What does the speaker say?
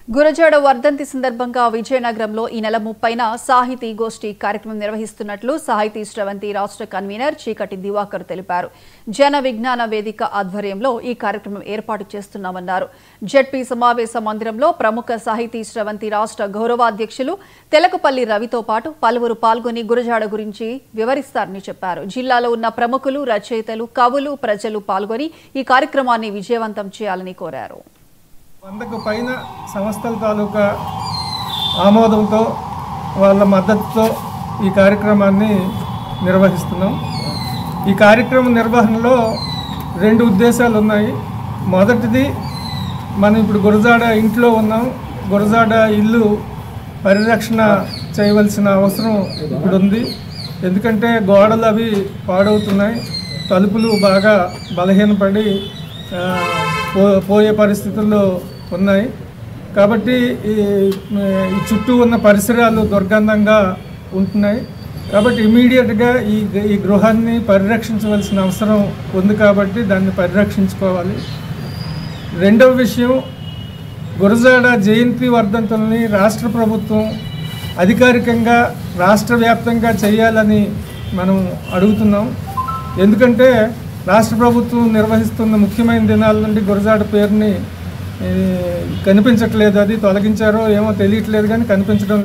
గురజాడ వర్ధంతి సందర్భంగా విజయనగరంలో ఈ నెల 30న సాహితీ గోష్ఠి కార్యక్రమం నిర్వహిస్తున్నట్లు సాహితీ శ్రవంతి రాష్ట్ర కన్వీనర్ చీకటి దివాకర్ తెలిపారు. జన విజ్ఞాన వేదిక ఆధ్వర్యంలో ఈ కార్యక్రమం ఏర్పాటు చేస్తున్నామన్నారు. జెడ్పీ సమావేశ మందిరంలో ప్రముఖ సాహితీ శ్రవంతి రాష్ట్ర గౌరవాధ్యక్షులు తెలకపల్లి రవితో పాటు పలువురు పాల్గొని గురజాడ గురించి వివరిస్తారని చెప్పారు. జిల్లాలో ఉన్న ప్రముఖులు, రచయితలు, కవులు, ప్రజలు పాల్గొని ఈ కార్యక్రమాన్ని విజయవంతం చేయాలని కోరారు. 100కు పైన సంస్థల తాలూకా ఆమోదంతో వాళ్ళ మద్దతుతో ఈ కార్యక్రమాన్ని నిర్వహిస్తున్నాం. ఈ కార్యక్రమం నిర్వహణలో 2 ఉద్దేశాలు ఉన్నాయి. మొదటిది, మనం ఇప్పుడు గురజాడ ఇంట్లో ఉన్నాం. గురజాడ ఇల్లు పరిరక్షణ చేయవలసిన అవసరం ఇప్పుడు ఉంది. ఎందుకంటే గోడలు అవి పాడవుతున్నాయి, తలుపులు బాగా బలహీనపడి పోయే పరిస్థితుల్లో ఉన్నాయి. కాబట్టి ఈ చుట్టూ ఉన్న పరిసరాలు దుర్గంధంగా ఉంటున్నాయి. కాబట్టి ఇమీడియట్గా ఈ గృహాన్ని పరిరక్షించవలసిన అవసరం ఉంది. కాబట్టి దాన్ని పరిరక్షించుకోవాలి. రెండవ విషయం, గురజాడ జయంతి వర్ధంతుల్ని రాష్ట్ర ప్రభుత్వం అధికారికంగా రాష్ట్ర వ్యాప్తంగా చేయాలని మనం అడుగుతున్నాం. ఎందుకంటే రాష్ట్ర ప్రభుత్వం నిర్వహిస్తున్న ముఖ్యమైన దినాల నుండి గురజాడ పేరుని కనిపించట్లేదు. అది తొలగించారో ఏమో తెలియట్లేదు, కానీ కనిపించడం